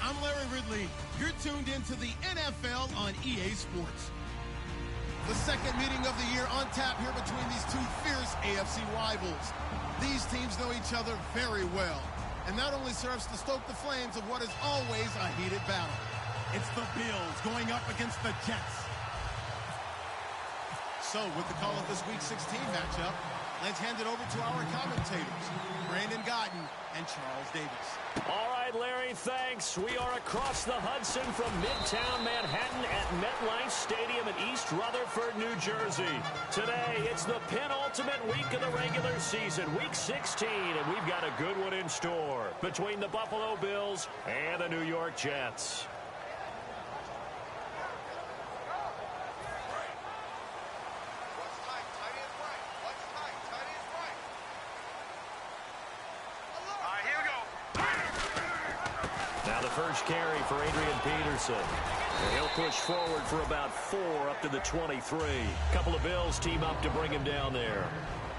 I'm Larry Ridley. You're tuned into the NFL on EA Sports. The second meeting of the year on tap here between these two fierce AFC rivals. These teams know each other very well, and that only serves to stoke the flames of what is always a heated battle. It's the Bills going up against the Jets. So, with the call of this Week 16 matchup, let's hand it over to our commentators, Brandon Guyton and Charles Davis. All right, Larry, thanks. We are across the Hudson from Midtown Manhattan at MetLife Stadium in East Rutherford, New Jersey. Today, it's the penultimate week of the regular season, Week 16, and we've got a good one in store between the Buffalo Bills and the New York Jets. First carry for Adrian Peterson. And he'll push forward for about 4 up to the 23. A couple of Bills team up to bring him down there.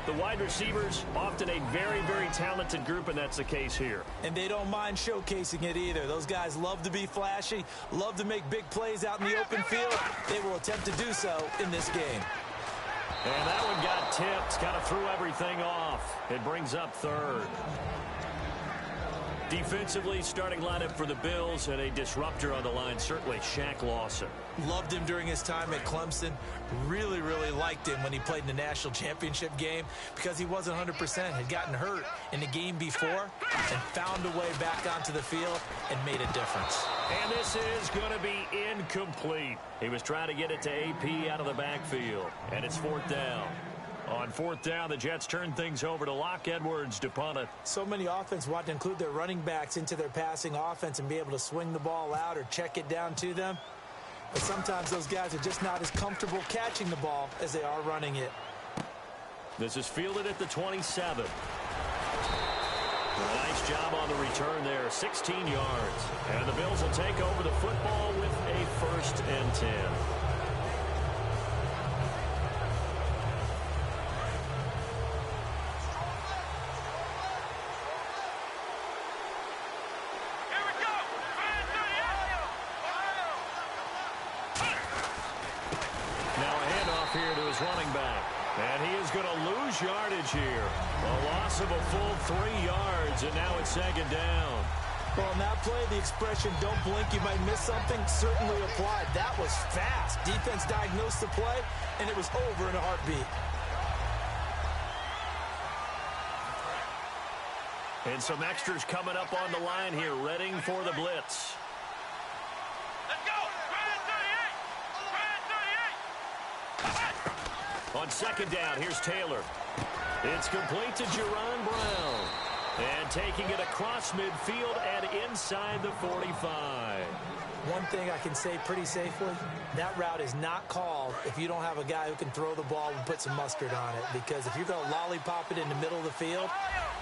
The wide receivers, often a very, very talented group, and that's the case here. And they don't mind showcasing it either. Those guys love to be flashy, love to make big plays out in the open field. They will attempt to do so in this game. And that one got tipped, kind of threw everything off. It brings up third. Defensively, starting lineup for the Bills, and a disruptor on the line, certainly Shaq Lawson. Loved him during his time at Clemson. Really, really liked him when he played in the national championship game because he wasn't 100%, had gotten hurt in the game before, and found a way back onto the field and made a difference. And this is going to be incomplete. He was trying to get it to AP out of the backfield, and it's 4th down. On 4th down, the Jets turn things over to Locke Edwards to punt it. So many offense want to include their running backs into their passing offense and be able to swing the ball out or check it down to them. But sometimes those guys are just not as comfortable catching the ball as they are running it. This is fielded at the 27. A nice job on the return there, 16 yards. And the Bills will take over the football with a 1st and 10. Running back, and he is going to lose yardage here. A loss of a full 3 yards, and now it's 2nd down. Well, on that play, the expression, don't blink, you might miss something, certainly applied. That was fast. Defense diagnosed the play, and it was over in a heartbeat. And some extras coming up on the line here, readying for the blitz. On 2nd down, here's Taylor. It's complete to Jerron Brown. And taking it across midfield and inside the 45. One thing I can say pretty safely, that route is not called if you don't have a guy who can throw the ball and put some mustard on it. Because if you're going to lollipop it in the middle of the field,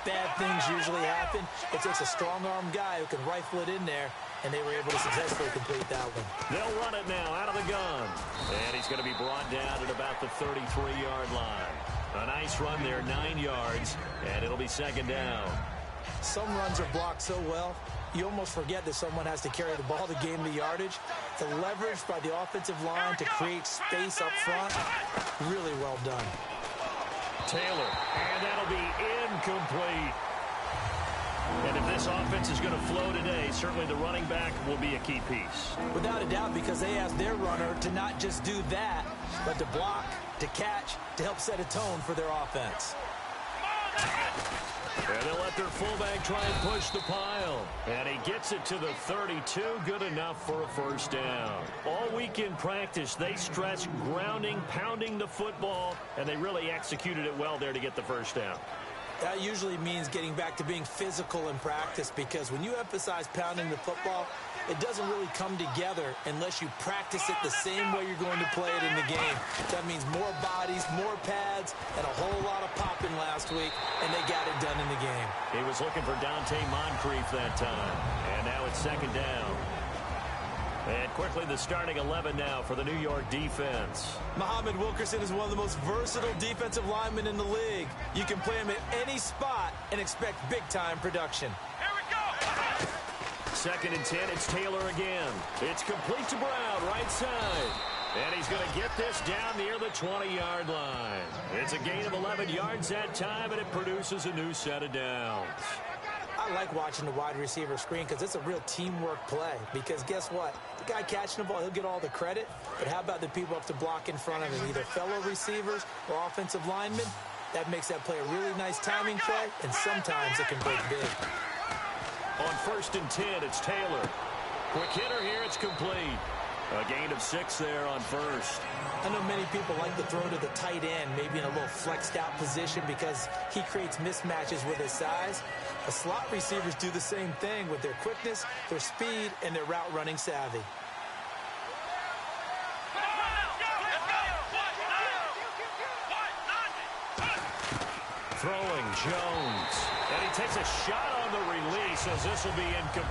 bad things usually happen. It takes a strong-arm guy who can rifle it in there, and they were able to successfully complete that one. They'll run it now out of the gun. And he's going to be brought down at about the 33-yard line. A nice run there, 9 yards, and it'll be 2nd down. Some runs are blocked so well, you almost forget that someone has to carry the ball to gain the yardage. The leverage by the offensive line to create space up front, really well done. Taylor, and that'll be incomplete. And if this offense is going to flow today, certainly the running back will be a key piece. Without a doubt, because they asked their runner to not just do that, but to block, to catch, to help set a tone for their offense. And they'll let their fullback try and push the pile. And he gets it to the 32, good enough for a 1st down. All week in practice, they stress grounding, pounding the football, and they really executed it well there to get the 1st down. That usually means getting back to being physical in practice, because when you emphasize pounding the football, it doesn't really come together unless you practice it the same way you're going to play it in the game. That means more bodies, more pads, and a whole lot of popping last week, and they got it done in the game. He was looking for Dante Moncrief that time, and now it's 2nd down. And quickly, the starting 11 now for the New York defense. Muhammad Wilkerson is one of the most versatile defensive linemen in the league. You can play him at any spot and expect big-time production. 2nd and 10. It's Taylor again. It's complete to Brown, right side. And he's going to get this down near the 20-yard line. It's a gain of 11 yards that time, and it produces a new set of downs. I like watching the wide receiver screen because it's a real teamwork play. Because guess what? The guy catching the ball, he'll get all the credit. But how about the people up to block in front of him, either fellow receivers or offensive linemen? That makes that play a really nice timing play, and sometimes it can break big. On 1st and 10, it's Taylor. Quick hitter here, it's complete. A gain of 6 there on 1st. I know many people like to throw to the tight end, maybe in a little flexed out position because he creates mismatches with his size. The slot receivers do the same thing with their quickness, their speed, and their route running savvy. Throwing Jones. And he takes a shot on the release as this will be incomplete.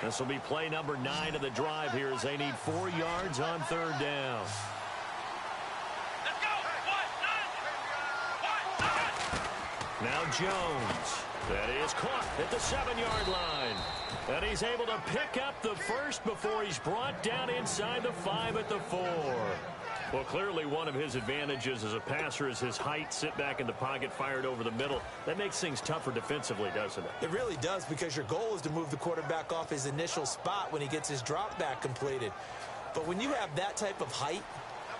This will be play number 9 of the drive here as they need 4 yards on 3rd down. Now Jones. That is caught at the 7-yard line. And he's able to pick up the first before he's brought down inside the 5 at the 4. Well, clearly one of his advantages as a passer is his height, sit back in the pocket, fired over the middle. That makes things tougher defensively, doesn't it? It really does, because your goal is to move the quarterback off his initial spot when he gets his drop back completed. But when you have that type of height,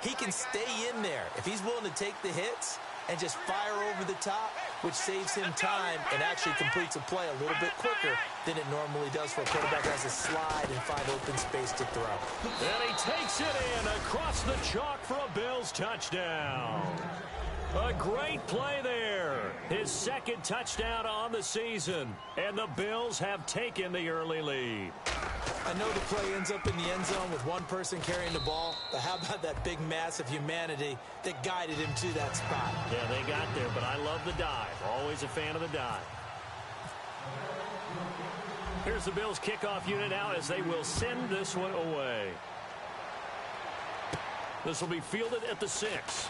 he can stay in there. If he's willing to take the hits and just fire over the top, which saves him time and actually completes a play a little bit quicker than it normally does for a quarterback who has to slide and find open space to throw. And he takes it in across the chalk for a Bills touchdown. A great play there. His 2nd touchdown on the season. And the Bills have taken the early lead. I know the play ends up in the end zone with one person carrying the ball, but how about that big mass of humanity that guided him to that spot? Yeah, they got there, but I love the dive. Always a fan of the dive. Here's the Bills kickoff unit out as they will send this one away. This will be fielded at the 6.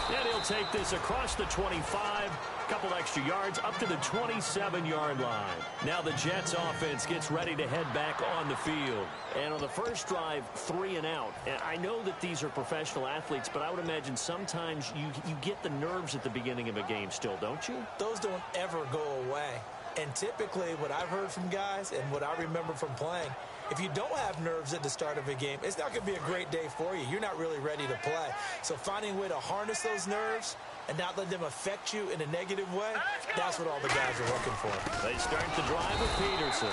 And he'll take this across the 25, couple extra yards up to the 27-yard line. Now the Jets offense gets ready to head back on the field. And on the first drive, 3 and out. And I know that these are professional athletes, but I would imagine sometimes you get the nerves at the beginning of a game still, don't you? Those don't ever go away. And typically what I've heard from guys and what I remember from playing, if you don't have nerves at the start of a game, it's not going to be a great day for you. You're not really ready to play. So finding a way to harness those nerves and not let them affect you in a negative way, that's what all the guys are looking for. They start the drive with Peterson.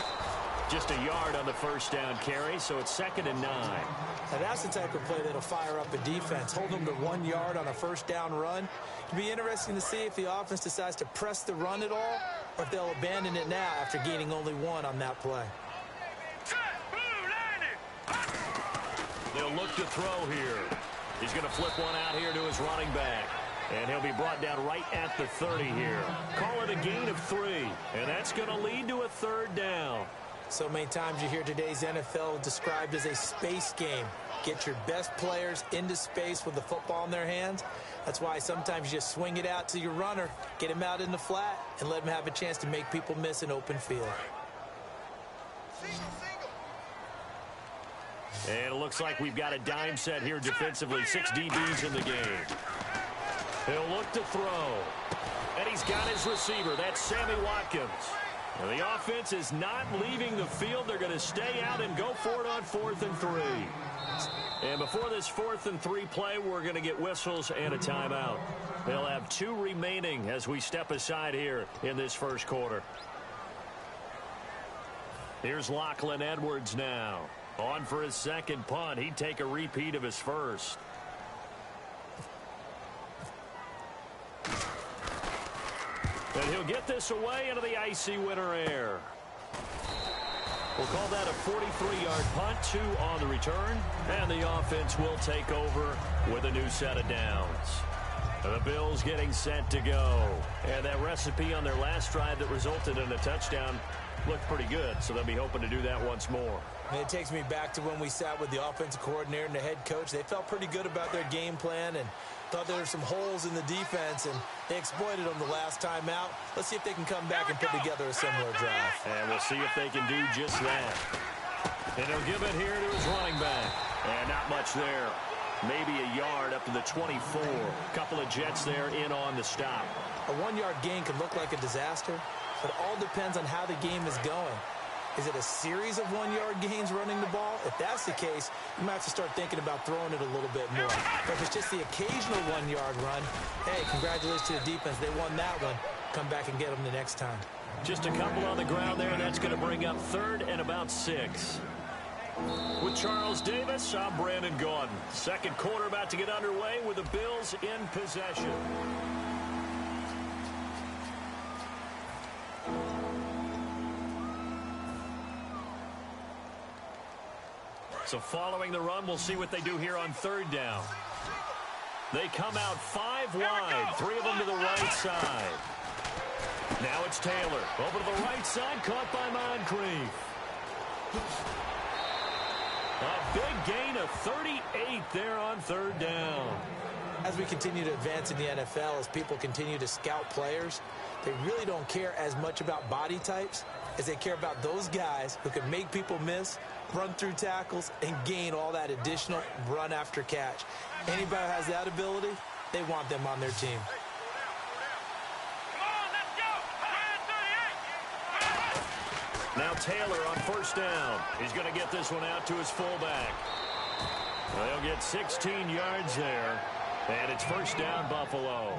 Just a yard on the first down carry, so it's 2nd and 9. Now that's the type of play that'll fire up a defense. Hold them to 1 yard on a first down run. It'll be interesting to see if the offense decides to press the run at all, or if they'll abandon it now after gaining only 1 on that play. They'll look to throw here. He's going to flip one out here to his running back. And he'll be brought down right at the 30 here. Call it a gain of 3. And that's going to lead to a 3rd down. So many times you hear today's NFL described as a space game. Get your best players into space with the football in their hands. That's why sometimes you just swing it out to your runner, get him out in the flat, and let him have a chance to make people miss an open field. And it looks like we've got a dime set here defensively. 6 DBs in the game. He'll look to throw. And he's got his receiver. That's Sammy Watkins. And the offense is not leaving the field. They're going to stay out and go for it on 4th and 3. And before this 4th and 3 play, we're going to get whistles and a timeout. They'll have 2 remaining as we step aside here in this first quarter. Here's Lachlan Edwards now. On for his 2nd punt. He'd take a repeat of his first. And he'll get this away into the icy winter air. We'll call that a 43-yard punt, 2 on the return, and the offense will take over with a new set of downs. The Bills getting set to go. And that recipe on their last drive that resulted in a touchdown looked pretty good, so they'll be hoping to do that once more. And it takes me back to when we sat with the offensive coordinator and the head coach. They felt pretty good about their game plan and thought there were some holes in the defense, and they exploited them the last time out. Let's see if they can come back and put together a similar drive. And we'll see if they can do just that. And he'll give it here to his running back. And not much there. Maybe a yard up to the 24. Couple of Jets there in on the stop. A 1-yard gain could look like a disaster, but it all depends on how the game is going. Is it a series of 1-yard gains running the ball? If that's the case, you might have to start thinking about throwing it a little bit more. But if it's just the occasional 1-yard run, hey, congratulations to the defense. They won that one. Come back and get them the next time. Just a couple on the ground there, and that's going to bring up 3rd and about 6. With Charles Davis, I'm Brandon Gaudin. Second quarter about to get underway with the Bills in possession. So following the run, we'll see what they do here on 3rd down. They come out 5 wide, 3 of them to the right side. Now it's Taylor. Over to the right side, caught by Moncrief. A big gain of 38 there on 3rd down. As we continue to advance in the NFL, as people continue to scout players, they really don't care as much about body types as they care about those guys who can make people miss, run through tackles, and gain all that additional run after catch. Anybody who has that ability, they want them on their team. Now Taylor on 1st down. He's going to get this one out to his fullback. They'll get 16 yards there. And it's 1st down, Buffalo.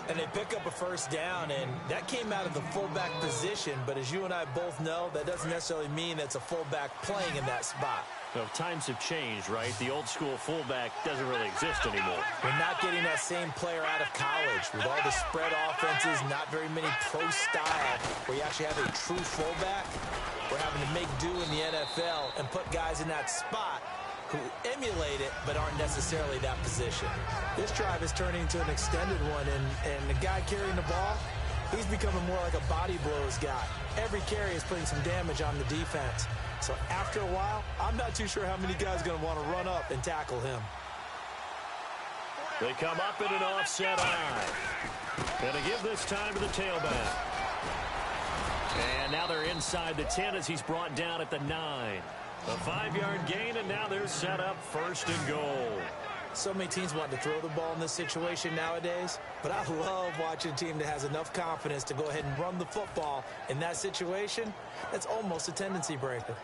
And they pick up a 1st down, and that came out of the fullback position. But as you and I both know, that doesn't necessarily mean that's a fullback playing in that spot. Well, times have changed, right? The old school fullback doesn't really exist anymore. We're not getting that same player out of college. With all the spread offenses, not very many pro style, where you actually have a true fullback. We're having to make do in the NFL and put guys in that spot who emulate it but aren't necessarily that position. This drive is turning into an extended one, and the guy carrying the ball, he's becoming more like a body blows guy. Every carry is putting some damage on the defense. So after a while, I'm not too sure how many guys are going to want to run up and tackle him. They come up in an offset eye. And to give this time to the tailback. And now they're inside the 10 as he's brought down at the 9. A 5-yard gain, and now they're set up 1st and goal. So many teams want to throw the ball in this situation nowadays, but I love watching a team that has enough confidence to go ahead and run the football in that situation. That's almost a tendency breaker.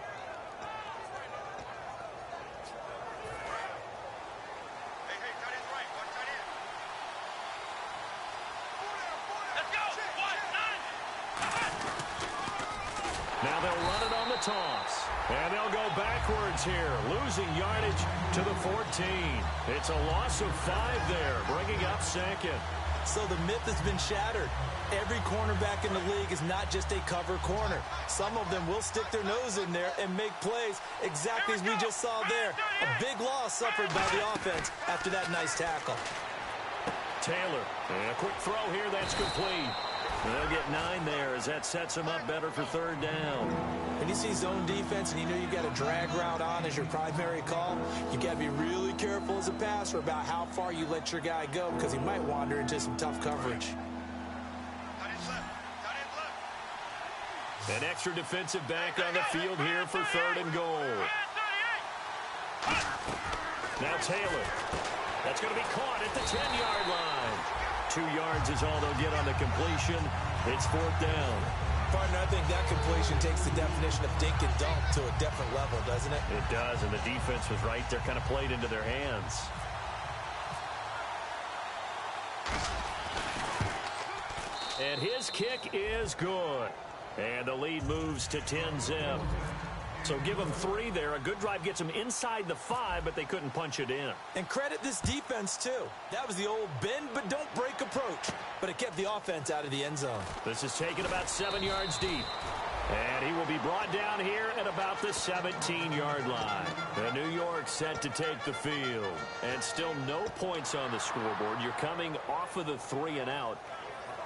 Now they'll run it on the toss. And they'll go backwards here, losing yardage to the 14. It's a loss of 5 there, bringing up 2nd. So the myth has been shattered. Every cornerback in the league is not just a cover corner. Some of them will stick their nose in there and make plays exactly as we just saw there. A big loss suffered by the offense after that nice tackle. Taylor, and a quick throw here, that's complete. They'll get 9 there as that sets them up better for 3rd down. When you see zone defense and you know you've got a drag route on as your primary call, you got to be really careful as a passer about how far you let your guy go because he might wander into some tough coverage. An extra defensive back on the field here for 3rd and goal. Now Taylor. That's going to be caught at the 10-yard line. 2 yards is all they'll get on the completion. It's 4th down. Partner, I think that completion takes the definition of dink and dunk to a different level, doesn't it? It does, and the defense was right there, kind of played into their hands. And his kick is good. And the lead moves to 10-zip. So give them 3 there. A good drive gets them inside the 5, but they couldn't punch it in. And credit this defense, too. That was the old bend but don't break approach. But it kept the offense out of the end zone. This is taken about 7 yards deep. And he will be brought down here at about the 17-yard line. The New York set to take the field. And still no points on the scoreboard. You're coming off of the 3 and out.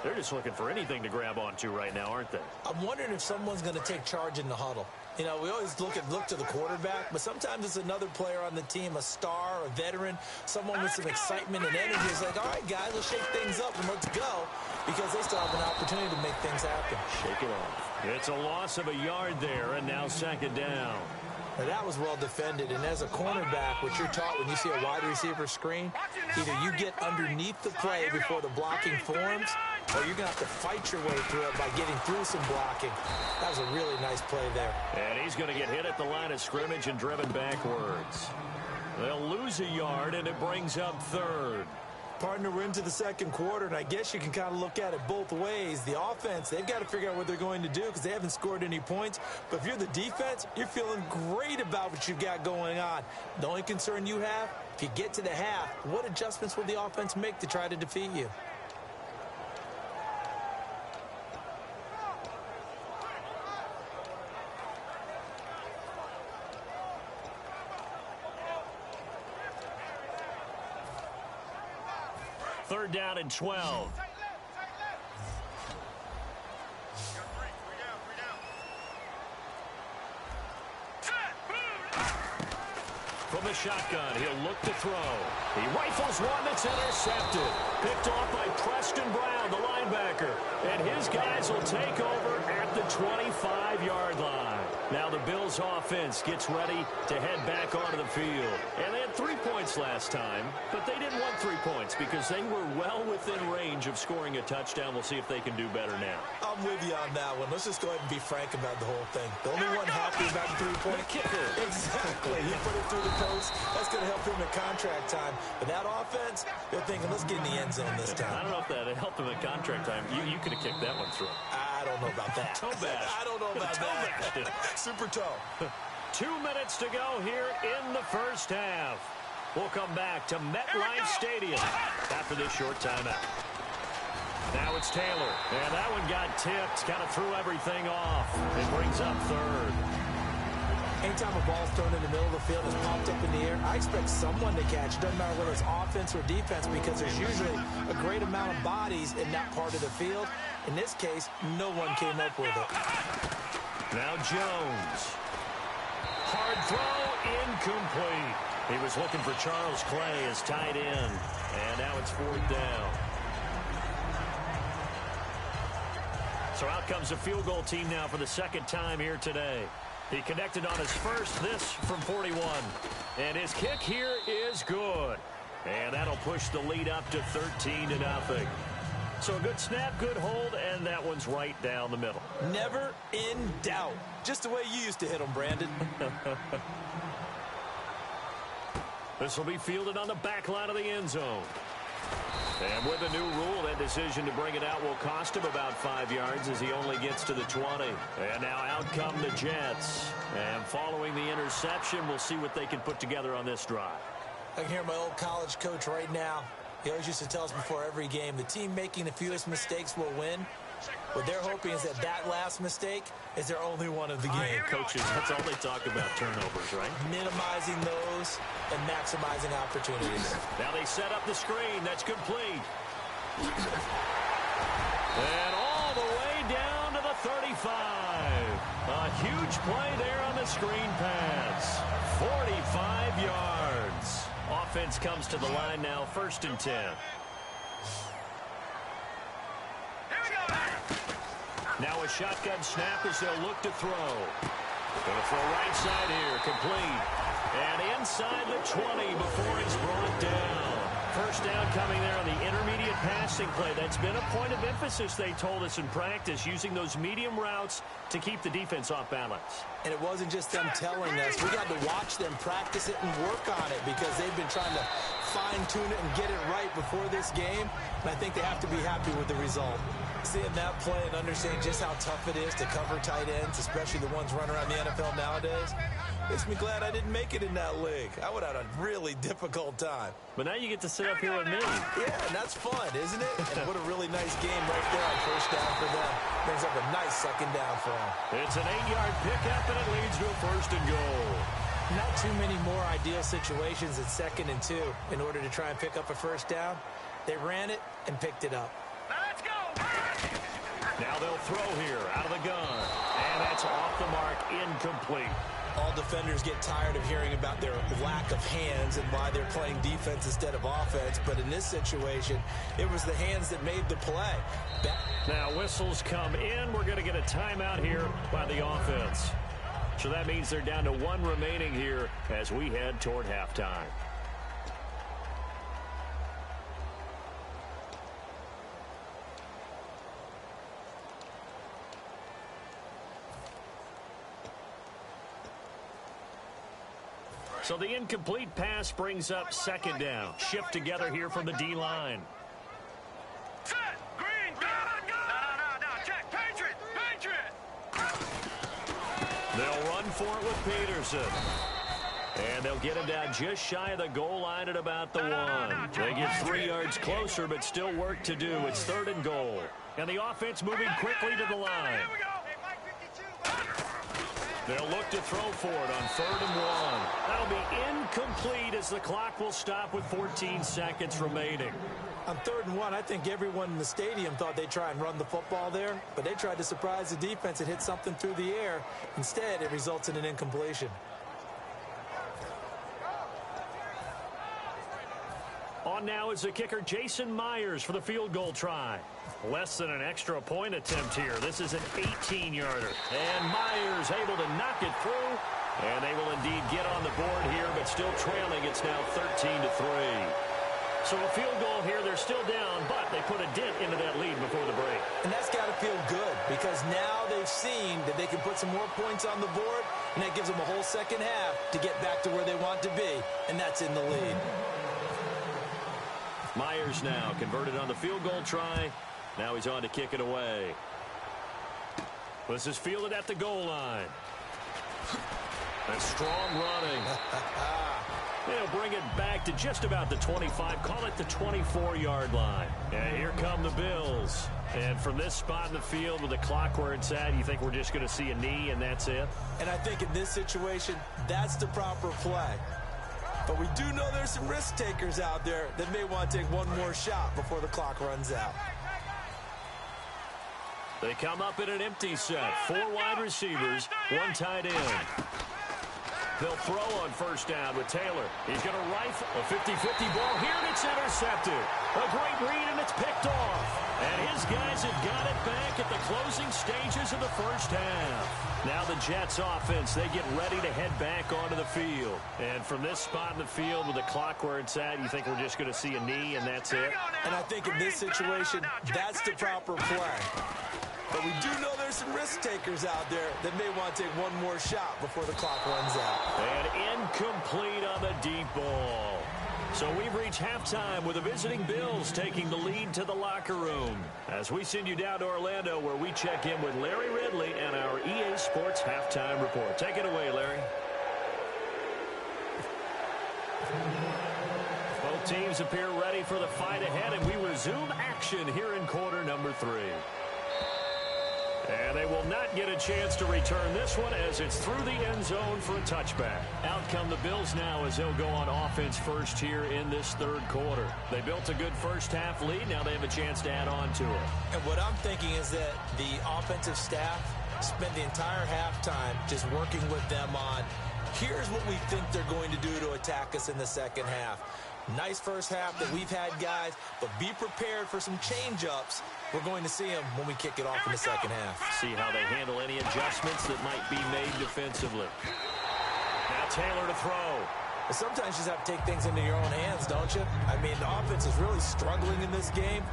They're just looking for anything to grab onto right now, aren't they? I'm wondering if someone's going to take charge in the huddle. You know, we always look to the quarterback, but sometimes it's another player on the team, a star, a veteran, someone with some excitement and energy. It's like, all right, guys, let's shake things up and let's go, because they still have an opportunity to make things happen. Shake it off. It's a loss of a yard there, and now 2nd down. Now, that was well defended, and as a cornerback, what you're taught when you see a wide receiver screen, either you get underneath the play before the blocking forms, or you're going to have to fight your way through it by getting through some blocking. That was a really nice play there. And he's going to get hit at the line of scrimmage and driven backwards. They'll lose a yard, and it brings up 3rd. Partner, we're into the 2nd quarter, and I guess you can kind of look at it both ways. The offense, they've got to figure out what they're going to do because they haven't scored any points. But if you're the defense, you're feeling great about what you've got going on. The only concern you have, if you get to the half, what adjustments will the offense make to try to defeat you? Third down and 12. From the shotgun, he'll look to throw. He rifles one that's intercepted. Picked off by Preston Brown, the linebacker. And his guys will take over at the 25-yard line. Now the Bills offense gets ready to head back onto the field. And they had 3 points last time, but they didn't want 3 points because they were well within range of scoring a touchdown. We'll see if they can do better now. I'm with you on that one. Let's just go ahead and be frank about the whole thing. The only one happy about the 3-point kicker. Exactly. He put it through the post. That's going to help him at contract time. But that offense, they're thinking, let's get in the end zone this time. I don't know if that helped him at contract time. You could have kicked that one through. I don't know about that. Toe bash. I don't know about that. Super toe. 2 minutes to go here in the first half. We'll come back to MetLife Stadium after this short timeout. Now it's Taylor, and that one got tipped, kind of threw everything off. It brings up 3rd. Anytime a ball's thrown in the middle of the field and popped up in the air, I expect someone to catch. It doesn't matter whether it's offense or defense because there's usually a great amount of bodies in that part of the field. In this case, no one came up with it. Now Jones. Hard throw, incomplete. He was looking for Charles Clay as tight end. And now it's 4th down. So out comes the field goal team now for the 2nd time here today. He connected on his first, this from 41. And his kick here is good. And that'll push the lead up to 13-0. So a good snap, good hold, and that one's right down the middle. Never in doubt. Just the way you used to hit them, Brandon. This will be fielded on the back line of the end zone. And with a new rule, that decision to bring it out will cost him about 5 yards as he only gets to the 20. And now out come the Jets. And following the interception, we'll see what they can put together on this drive. I can hear my old college coach right now. He always used to tell us before every game, the team making the fewest mistakes will win. What they're hoping is that last mistake is their only one of the game. Coaches, that's all they talk about, turnovers, right? Minimizing those and maximizing opportunities. Now they set up the screen. That's complete. And all the way down to the 35. A huge play there on the screen pass. 45 yards. Offense comes to the line now, 1st and 10. Now a shotgun snap as they'll look to throw. Going to throw right side here, complete. And inside the 20 before it's brought down. First down coming there on the intermediate passing play. That's been a point of emphasis, they told us in practice, using those medium routes to keep the defense off balance. And it wasn't just them telling us. We got to watch them practice it and work on it because they've been trying to fine-tune it and get it right before this game. And I think they have to be happy with the result. Seeing that play and understanding just how tough it is to cover tight ends, especially the ones running around the NFL nowadays, makes me glad I didn't make it in that league. I would have had a really difficult time. But now you get to sit up here with me. Yeah, and that's fun, isn't it? And what a really nice game right there on first down for them. Brings up a nice second down for them. It's an 8-yard pickup, and it leads to a first and goal. Not too many more ideal situations at 2nd and 2 in order to try and pick up a first down. They ran it and picked it up. Let's go! Now they'll throw here out of the gun. And that's off the mark, incomplete. All defenders get tired of hearing about their lack of hands and why they're playing defense instead of offense. But in this situation, it was the hands that made the play. Now whistles come in. We're going to get a timeout here by the offense. So that means they're down to 1 remaining here as we head toward halftime. So the incomplete pass brings up 2nd down. Shift together here from the D-line. Set, green, go! No, check, Patriot! They'll run for it with Peterson. And they'll get him down just shy of the goal line at about the 1. They get 3 yards closer, but still work to do. It's 3rd and goal. And the offense moving quickly to the line. Here we go. They'll look to throw for it on 3rd and 1. That'll be incomplete as the clock will stop with 14 seconds remaining. On 3rd and 1, I think everyone in the stadium thought they'd try and run the football there, but they tried to surprise the defense and hit something through the air. Instead, it results in an incompletion. On now is the kicker Jason Myers for the field goal try. Less than an extra point attempt here. This is an 18-yarder. And Myers able to knock it through. And they will indeed get on the board here, but still trailing. It's now 13-3. So a field goal here. They're still down, but they put a dent into that lead before the break. And that's got to feel good because now they've seen that they can put some more points on the board, and that gives them a whole second half to get back to where they want to be, and that's in the lead. Myers now converted on the field goal try. Now he's on to kick it away. This is fielded at the goal line. That's strong running. They'll bring it back to just about the 25. Call it the 24-yard line. And here come the Bills. And from this spot in the field with the clock where it's at, you think we're just going to see a knee and that's it? And I think in this situation, that's the proper play. But we do know there's some risk takers out there that may want to take one more shot before the clock runs out. They come up in an empty set. 4 wide receivers, 1 tight end. They'll throw on first down with Taylor. He's going to rifle a 50-50 ball here, and it's intercepted. A great read, and it's picked off. And his guys have got it back at the closing stages of the first half. Now the Jets offense, they get ready to head back onto the field. And from this spot in the field with the clock where it's at, you think we're just going to see a knee, and that's it? And I think in this situation, that's the proper play. But we do know there's some risk takers out there that may want to take one more shot before the clock runs out. And incomplete on the deep ball. So we've reached halftime with the visiting Bills taking the lead to the locker room. As we send you down to Orlando where we check in with Larry Ridley and our EA Sports Halftime Report. Take it away, Larry. Both teams appear ready for the fight ahead, and we resume action here in quarter number 3. And they will not get a chance to return this one as it's through the end zone for a touchback. Out come the Bills now as they'll go on offense first here in this third quarter. They built a good first half lead. Now they have a chance to add on to it. And what I'm thinking is that the offensive staff spent the entire halftime just working with them on, here's what we think they're going to do to attack us in the second half. Nice first half that we've had, guys, but be prepared for some change-ups. We're going to see them when we kick it off in the second half. See how they handle any adjustments that might be made defensively. Now Taylor to throw. But sometimes you just have to take things into your own hands, don't you? I mean, the offense is really struggling in this game.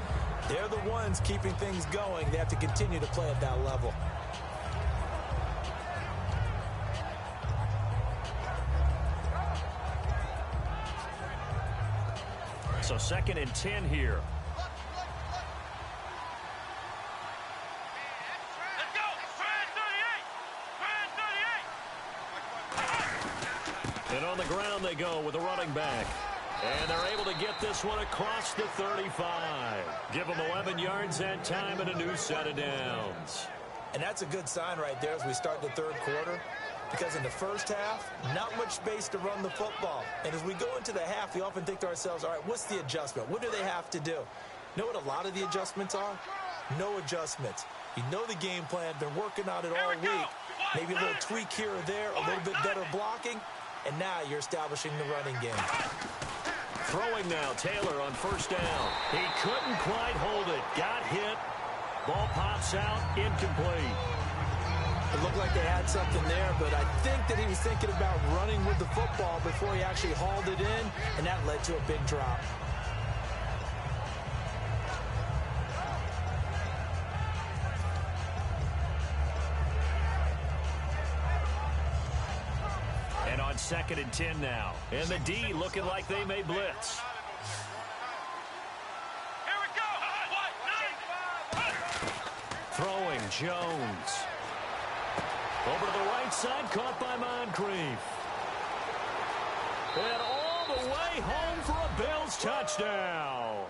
They're the ones keeping things going. They have to continue to play at that level. So 2nd and 10 here. Let's go. Brand 38. And on the ground they go with the running back. And they're able to get this one across the 35. Give them 11 yards that time and a new set of downs. And that's a good sign right there as we start the third quarter. Because in the first half, not much space to run the football. And as we go into the half, we often think to ourselves, all right, what's the adjustment? What do they have to do? You know what a lot of the adjustments are? No adjustments. You know the game plan, been working on it all week. Maybe a little tweak here or there, a little bit better blocking, and now you're establishing the running game. Throwing now, Taylor on 1st down. He couldn't quite hold it. Got hit. Ball pops out, incomplete. It looked like they had something there, but I think that he was thinking about running with the football before he actually hauled it in, and that led to a big drop. And on 2nd and 10 now. And the D looking like they may blitz. Here we go. Throwing, Jones. Over to the right side, caught by Moncrief. And all the way home for a Bills touchdown.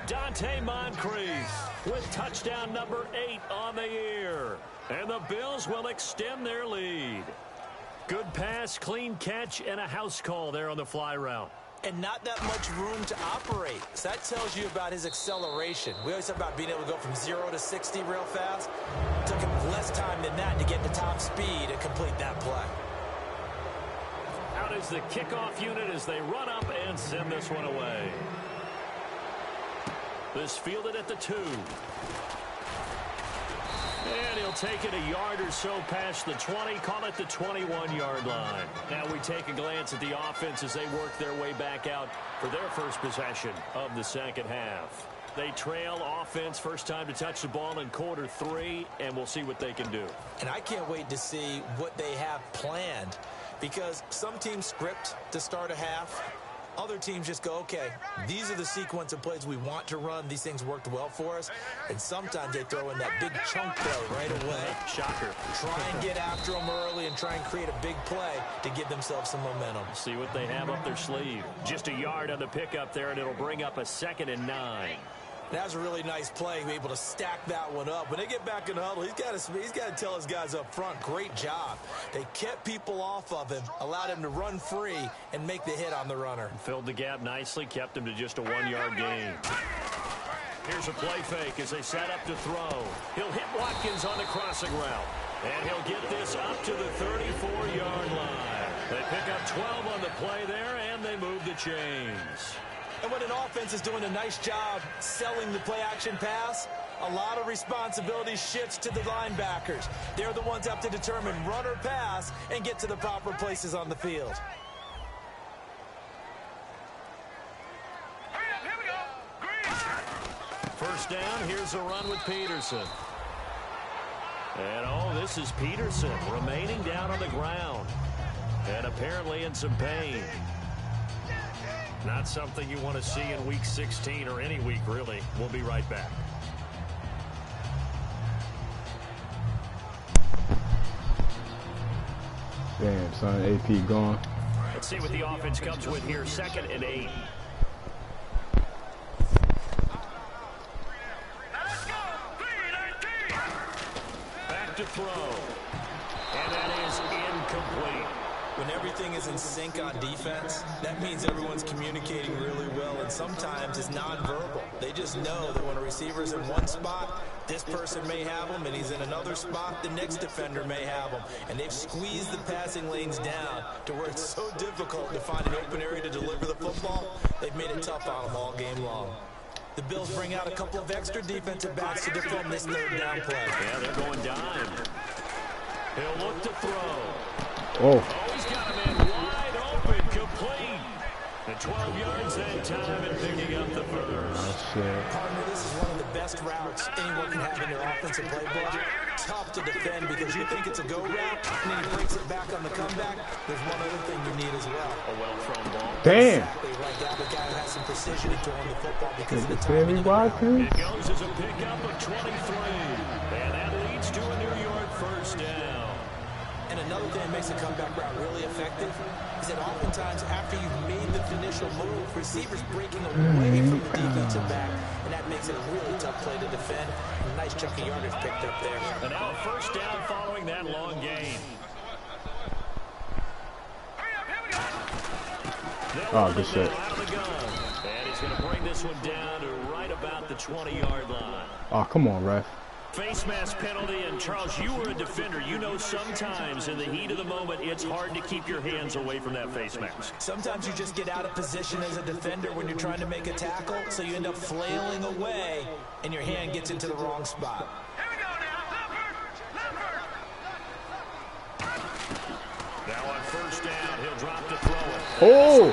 Dante Moncrief with touchdown number 8 on the year. And the Bills will extend their lead. Good pass, clean catch, and a house call there on the fly route. And not that much room to operate. So that tells you about his acceleration. We always talk about being able to go from 0 to 60 real fast. It took him less time than that to get to top speed and complete that play. Out is the kickoff unit as they run up and send this one away. This fielded at the 2. And he'll take it a yard or so past the 20, call it the 21-yard line. Now we take a glance at the offense as they work their way back out for their first possession of the second half. They trail offense, first time to touch the ball in quarter 3, and we'll see what they can do. And I can't wait to see what they have planned, because some teams script to start a half. Other teams just go, okay, these are the sequence of plays we want to run. These things worked well for us. And sometimes they throw in that big chunk play right away. Shocker. Try and get after them early and try and create a big play to give themselves some momentum. See what they have up their sleeve. Just a yard on the pickup there, and it'll bring up a 2nd and 9. That was a really nice play, able to stack that one up. When they get back in the huddle, he's got to tell his guys up front, great job. They kept people off of him, allowed him to run free and make the hit on the runner. Filled the gap nicely, kept him to just a 1-yard gain. Here's a play fake as they set up to throw. He'll hit Watkins on the crossing route. And he'll get this up to the 34-yard line. They pick up 12 on the play there, and they move the chains. And when an offense is doing a nice job selling the play-action pass, a lot of responsibility shifts to the linebackers. They're the ones that have to determine run or pass and get to the proper places on the field. Here we go. Green. First down, here's a run with Peterson. And, oh, this is Peterson remaining down on the ground. And apparently in some pain. Not something you want to see in Week 16 or any week, really. We'll be right back. Damn, son, AP gone. Let's see what the offense comes with here. 2nd and 8. Let's go. 3-19. Back to throw. And that is incomplete. When everything is in sync on defense, that means everyone's communicating really well, and sometimes it's nonverbal. They just know that when a receiver's in one spot, this person may have him, and he's in another spot, the next defender may have him. And they've squeezed the passing lanes down to where it's so difficult to find an open area to deliver the football. They've made it tough on them all game long. The Bills bring out a couple of extra defensive backs to defend this third down play. Yeah, they're going dime. He'll look to throw. Oh. Oh, he's got a man wide open, And 12 yards that time and picking up the first. Oh, shit. Partner, this is one of the best routes anyone can have in their offensive playbook. Tough to defend because you think it's a go route, and then he breaks it back on the comeback. There's one other thing you need as well. A well-thrown ball. Damn. Exactly like that. The guy who has some precision in throwing the football because of the See me timing of the route. watching? It goes as a pickup of 23. And that leads to a New York first down. And another thing that makes a comeback route really effective is that oftentimes after you've made the initial move, receivers breaking away from the defensive back, and that makes it a really tough play to defend. A nice chunk of yardage picked up there. And now a first down following that long gain. Oh, good shit. Out of the gun. And he's going to bring this one down to right about the 20-yard line. Oh, come on, ref. Face mask penalty, and Charles, you were a defender. You know sometimes in the heat of the moment, it's hard to keep your hands away from that face mask. Sometimes you just get out of position as a defender when you're trying to make a tackle, so you end up flailing away, and your hand gets into the wrong spot. Here we go now. Now on first down, he'll drop to throw it. Oh!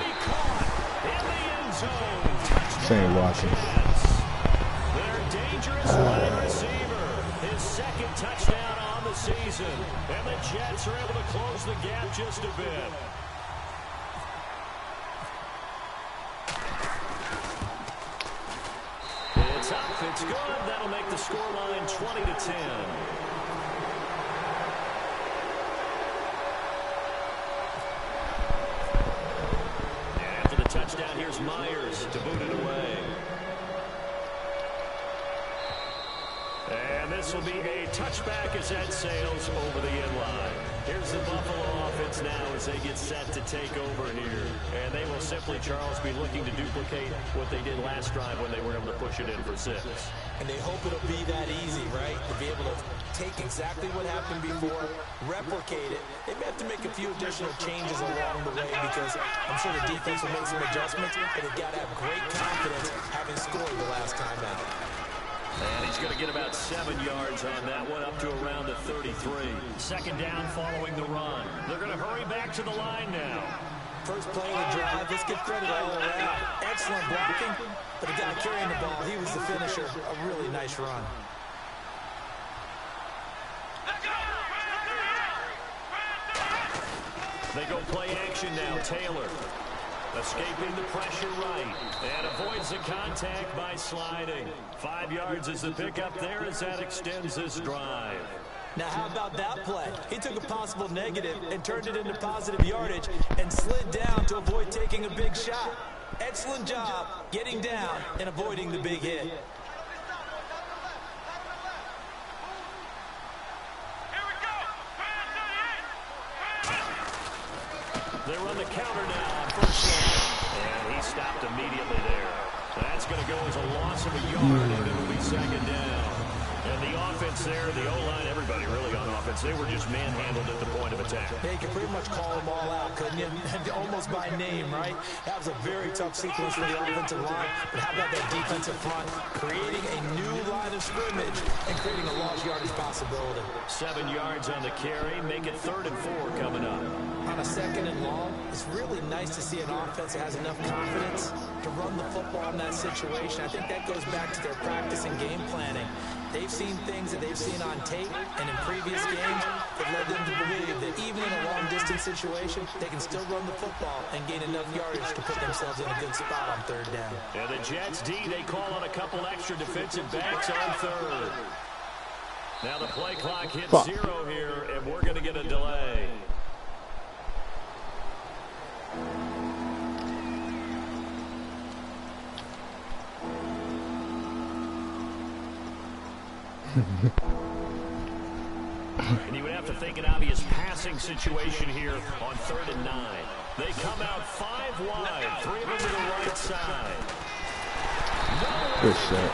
In the end zone. Shane Watson. Their dangerous wide receiver. His second touchdown on the season. And the Jets are able to close the gap just a bit. It's up. It's good. That'll make the scoreline 20-10. And after the touchdown, here's Myers to boot it away. And this will be a touchback as that sails over the end line. Here's the Buffalo offense now as they get set to take over here. And they will simply, Charles, be looking to duplicate what they did last drive when they were able to push it in for 6. And they hope it'll be that easy, right? To be able to take exactly what happened before, replicate it. They may have to make a few additional changes along the way because I'm sure the defense will make some adjustments, but they've got to have great confidence having scored the last time out. And he's going to get about 7 yards on that one, up to around the 33. Second down following the run. They're going to hurry back to the line now. First play of the drive, let's give credit all around. Excellent blocking, but the guy carrying the ball, he was the finisher. A really nice run. They go play action now. Taylor escaping the pressure right and avoids the contact by sliding. 5 yards is the pickup there as that extends this drive. Now, how about that play? He took a possible negative and turned it into positive yardage and slid down to avoid taking a big shot. Excellent job getting down and avoiding the big hit. They run the counter now on first down. And he stopped immediately there. That's going to go as a loss of a yard, and it'll be second down. And the offense there, the O-line, everybody really on offense, they were just manhandled at the point of attack. Yeah, you could pretty much call them all out, couldn't you? Almost by name, right? That was a very tough sequence for the offensive line. But how about that defensive front? Creating a new line of scrimmage and creating a large yardage possibility. 7 yards on the carry. Make it 3rd and 4 coming up. On a 2nd and long, it's really nice to see an offense that has enough confidence to run the football in that situation. I think that goes back to their practice and game planning. They've seen things that they've seen on tape and in previous games that led them to believe that even in a long-distance situation, they can still run the football and gain enough yardage to put themselves in a good spot on 3rd down. And the Jets D, they call on a couple extra defensive backs on 3rd. Now the play clock hits 0 here, and we're going to get a delay. And you would have to think an obvious passing situation here on 3rd and 9. They come out 5 wide, 3 of them to the right side. Good shit.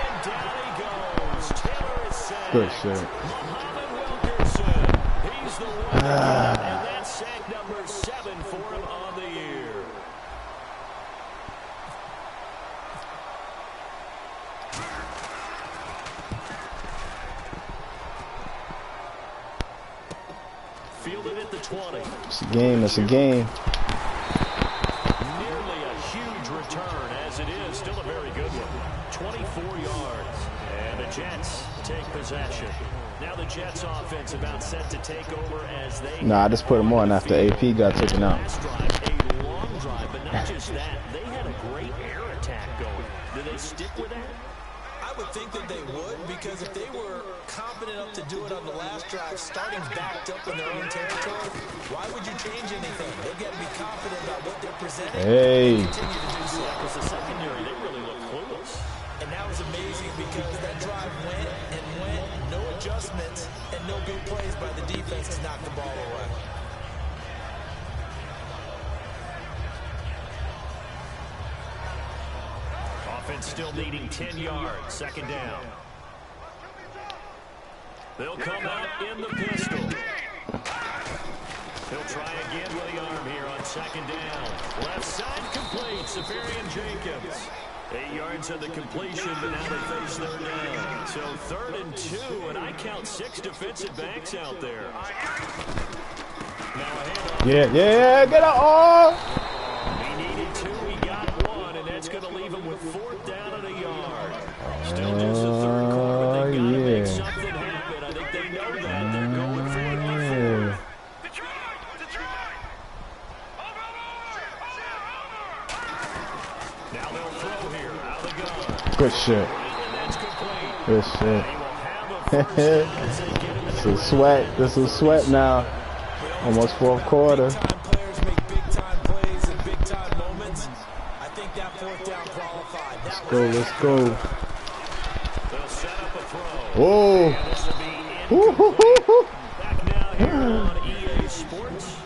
And down he goes. Taylor is sacked. Good shit. Muhammad Wilkerson. He's the one. And that's sack number 7 for him on the year. Fielded at the 20. It's a game. It's a game. Nearly a huge return, as it is still a very good one. 24 yards. And the Jets take possession. Now the Jets offense about set to take over as they... Nah, I just put him on after AP got taken out. A long drive, but not just that. They had a great air attack going. Do they stick with that? I would think that they would, because if they were confident enough to do it on the last drive, starting backed up in their own territory, why would you change anything? They've got to be confident about what they're presenting. Hey. Continue to do so. Because the secondary, they really look clueless. And that was amazing because that drive went and went, no adjustments, and no big plays by the defense to knock the ball away. Offense still needing 10 yards, second down. They'll come out in the pistol. He'll try again with the arm here on second down. Left side complete, Safarian Jacobs. 8 yards on the completion, but now they face third down. So 3rd and 2, and I count 6 defensive backs out there. Now a handoff. Yeah, get out. Oh. He needed 2, he got 1, and that's going to leave him with 4th down and a yard. Still just the 3rd quarter, but they've got to make something happen. I think they know that. They're going for it on 4th. Now they'll throw here out of the gun. Good shit. Good shit. This is sweat. This is sweat now. Almost 4th quarter. Players make big-time plays in big-time moments. I think that 4th down qualified. Let's go. They'll set up a throw. Whoa. And this will be back now here on EA Sports.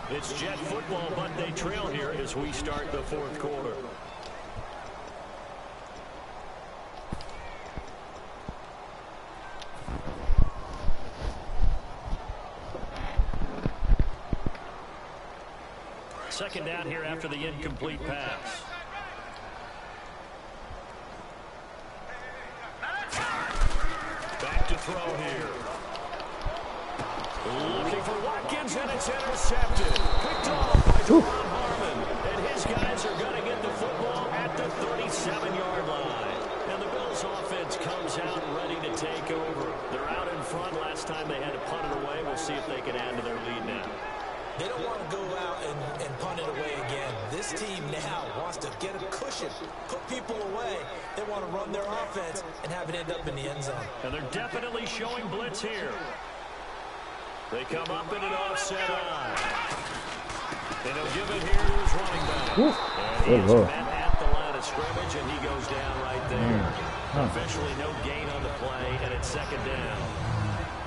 It's Jet football, but they trail here as we start the 4th quarter. Second down here after the incomplete pass. Back to throw here. Looking for Watkins, and it's intercepted. Picked off by Devon Harmon. And his guys are going to get the football at the 37-yard line. And the Bills offense comes out ready to take over. They're out in front. Last time they had to punt it away. We'll see if they can add to their lead now. They don't want to go out and punt it away again. This team now wants to get a cushion, put people away. They want to run their offense and have it end up in the end zone. And they're definitely showing blitz here. They come up in an offset eye. And they'll give it here to his running back. And he is met at the line of scrimmage, and he goes down right there. Officially no gain on the play, and it's second down.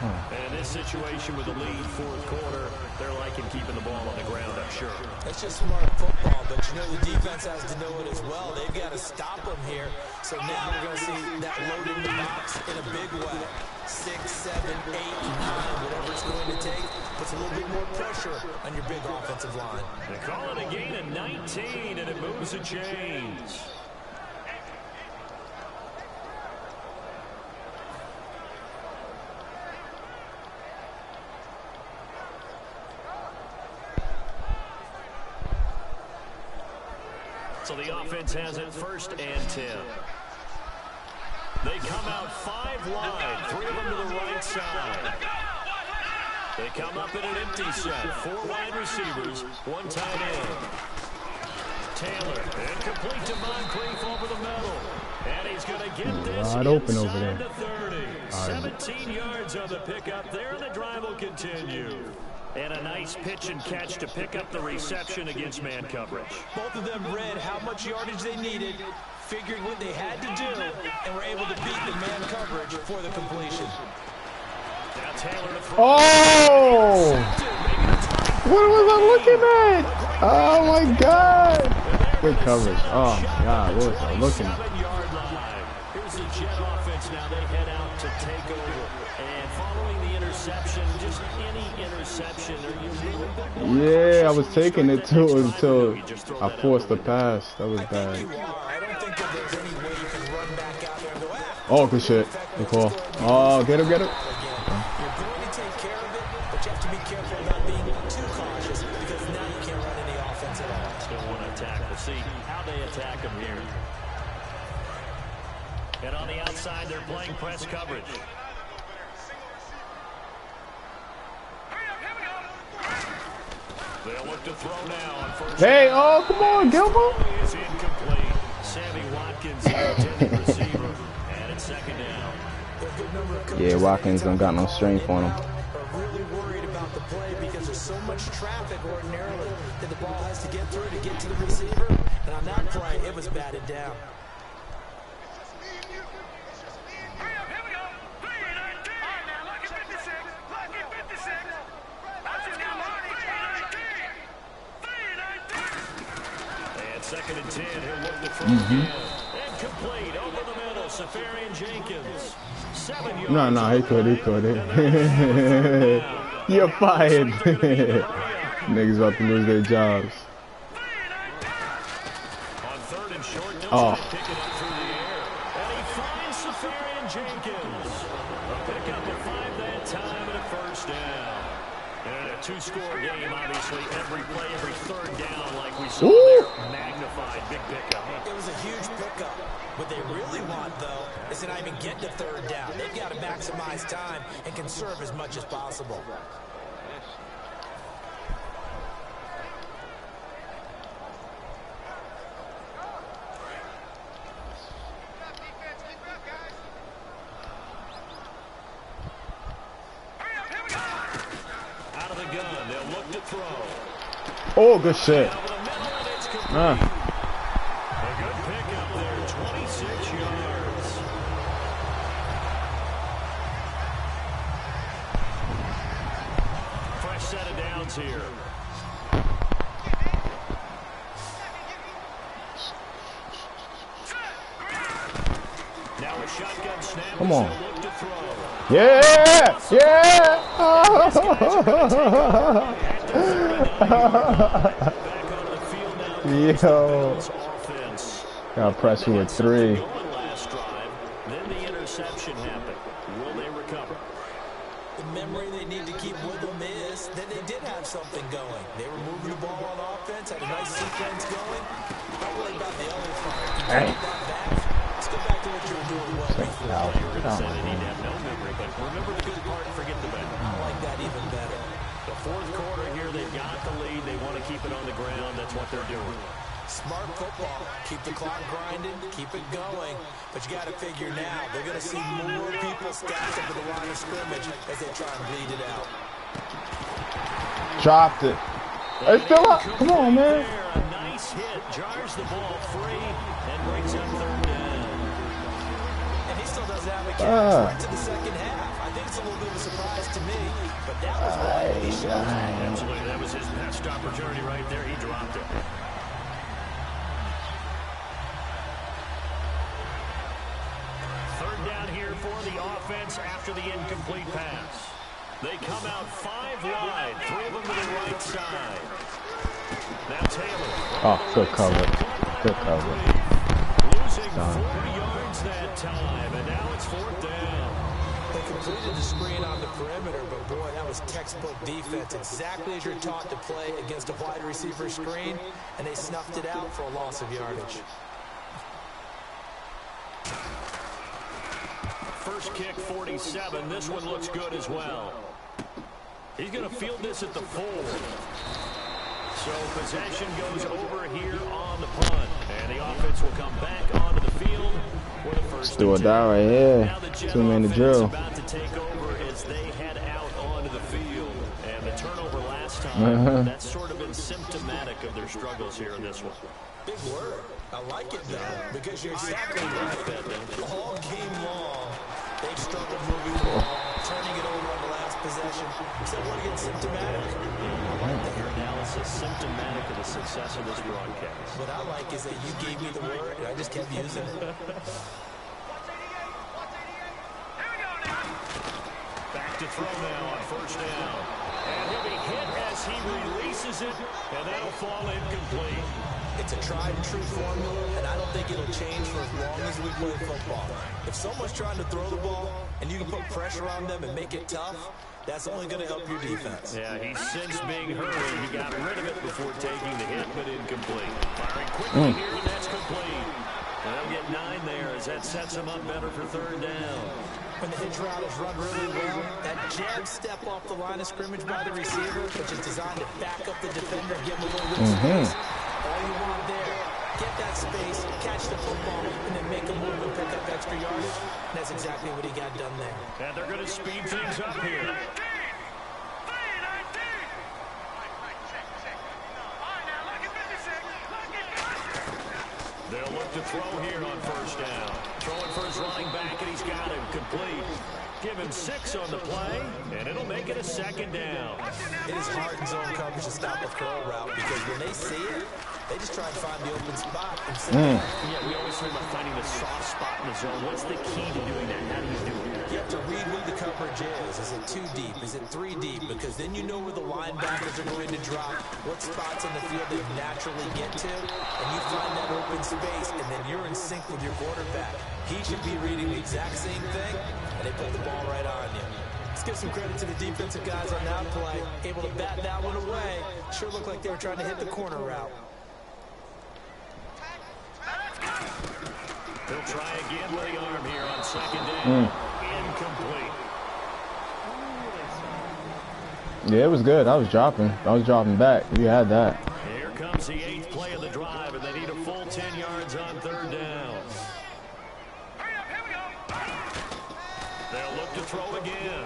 And in this situation with the lead 4th quarter, they're liking keeping the ball on the ground, I'm sure. That's just smart football, but you know the defense has to know it as well. They've got to stop them here. So now we're going to see that load in the box in a big way. 6, 7, 8, 9, whatever it's going to take, puts a little bit more pressure on your big offensive line. They call it a gain of 19, and it moves the chains. So the offense has it 1st and 10. They come out 5 wide, 3 of them to the right side. They come up in an empty set, 4 wide receivers, 1 tight end. Taylor, incomplete to Moncrief over the middle. And he's going to get this wide open over there. To 30. 17 yards on the pickup there, and the drive will continue. And a nice pitch and catch to pick up the reception against man coverage. Both of them read how much yardage they needed, figured what they had to do, and were able to beat the man coverage for the completion. Now Taylor to throw. Oh! What was I looking at? Oh my God! Good coverage. Oh my God, what was I looking at? 7-yard line. Here's the Jet offense now. They head out to take over. And following the interception, just any interception. Yeah, I was taking it too until I forced the pass. That was bad. I don't think that there's any way you can run back out there and go, Oh, good shit. Good call. Oh, get him, get him. You're going to take care of it, but you have to be careful not being too cautious because now you can't run any offense at all. Still want to attack. We'll see how they attack him here. And on the outside, they're playing press coverage. They'll look to throw now on first. Hey, oh, come on, Gilmore. Is incomplete. Sammy Watkins, the intended receiver. And it's second down. Yeah, Watkins don't got no strength on him. Are really worried about the play because there's so much traffic ordinarily that the ball has to get through to get to the receiver. And on that play, it was batted down. Second and 10, he'll look to throw again. Incomplete, over the middle, Safarian Jenkins. 7 yards. No, he could. You're fired. Niggas about to lose their jobs. On third and short, oh. Pick it up through the air. And he finds Safarian Jenkins. A pickup of 5 that time and a first down. And a two-score game, obviously, every play, every third down like we saw there. Magnified, big pickup. It was a huge pickup. What they really want, though, is to not even get to third down. They've got to maximize time and conserve as much as possible. Out of the gun, they'll look to throw. Oh, good shit. A good pickup there, 26 yards. Fresh set of downs here. Now a shotgun snap. Come on. Look to throw. Yeah! Yo. Gotta press you with 3. Then the interception happened. Will they recover? The memory they need to keep with them is that they did have something going. They were moving the ball on offense, had a nice sequence going. Not worried about the other part. Let's go back to what you were doing well before. You're going to say they need to have no memory, but remember the good part, forget the bad. I like that even better. The fourth quarter here, they've got the lead. They want to keep it on the ground. That's what they're doing. Smart football. Keep the clock grinding. Keep it going. But you got to figure now, they're going to see more people stacked up at the line of scrimmage as they try and bleed it out. Dropped it. It's still up. Come on, man. A nice hit. Jars the ball free and brings up third down. And he still doesn't have a catch right to the second half. I think it's a little bit of a surprise to me, but that was what he showed. Absolutely. That was his best opportunity right there. He dropped it. Third down here for the offense after the incomplete pass. They come out 5 wide, 3 of them to the right side. Now Taylor. Oh, good cover. Good cover. Losing 4 yards that time, and now it's 4th down. They completed the screen on the perimeter, but boy, that was textbook defense. Exactly as you're taught to play against a wide receiver screen, and they snuffed it out for a loss of yardage. First kick, 47. This one looks good as well. He's going to field this at the 4. So possession goes over here on the punt. And the offense will come back onto the field for the first. Do or die right here. 2-minute drill. About to take over as they head out onto the field. And the turnover last time, that's sort of been symptomatic of their struggles here in this one. Big word. I like it, though, because you're exactly right. All game long, they've struggled moving the ball, turning it over on the last possession. So what against symptomatic? I like your analysis, symptomatic of the success of this broadcast. What I like is that you gave me the word, and I just kept using it. Back to throw now on first down. And he'll be hit as he releases it, and that'll fall incomplete. It's a tried-and-true formula, and I don't think it'll change for as long as we play football. If someone's trying to throw the ball, and you can put pressure on them and make it tough, That's only going to help your defense. Yeah, he sensed being hurried. He got rid of it before taking the hit, but incomplete. Firing quickly here, and that's complete. And they'll get 9 there as that sets him up better for third down. When the hitch route is run really well, that jab step off the line of scrimmage by the receiver, which is designed to back up the defender, give him a little bit of space. All you want there, get that space, catch the football, and then make a move and pick up extra yardage. And that's exactly what he got done there. And they're going to speed things up here. They'll look to throw here on first down. Throwing for his running back, and he's got him complete. Give him 6 on the play, and it'll make it a second down. It is hard in zone coverage to stop a throw route because when they see it, they just try to find the open spot. Yeah, we always talk about finding the soft spot in the zone. What's the key to doing that? How do you do it? You have to read where the coverage is. Is it 2 deep? Is it 3 deep? Because then you know where the linebackers are going to drop, what spots on the field they naturally get to, and you find that open space, and then you're in sync with your quarterback. He should be reading the exact same thing, and they put the ball right on you. Let's give some credit to the defensive guys on that play. Able to bat that one away. Sure looked like they were trying to hit the corner route. He'll try again with the arm here on second down. Incomplete. Yeah, it was good. I was dropping back. You had that. Here comes the 8th play of the drive, and they need a full 10 yards on third down. They'll look to throw again.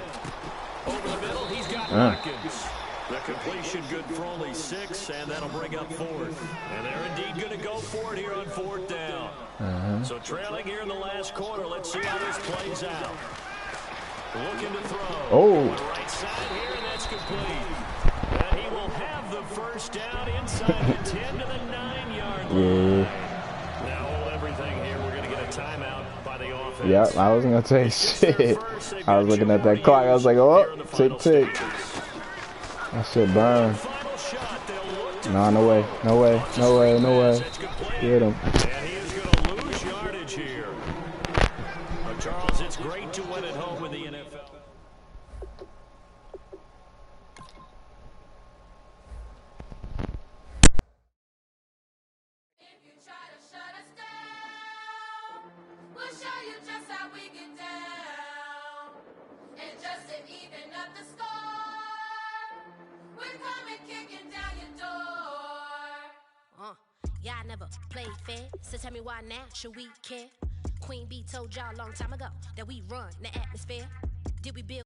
Over the middle, he's got Watkins. The completion good for only 6, and that'll bring up 4th. And they're indeed going to go for it here on 4th down. So trailing here in the last quarter. Let's see how this plays out. Looking to throw. Oh. Right side here, and that's complete. And he will have the first down inside the 10 to the 9-yard line. Now hold everything here. We're going to get a timeout by the offense. Yep, I wasn't going to say shit. I was looking at that clock. I was like, oh, tick, tick. That shit burn. Nah, no way. No way. No way. No way. Get him. And he is going to lose yardage here. But Charles, it's great to win at home in the NFL. If you try to shut us down, we'll show you just how we get down. And just to even up the score, we're coming kicking down your door. Y'all never played fair, so tell me why now should we care? Queen Bee told y'all a long time ago that we run the atmosphere. Did we build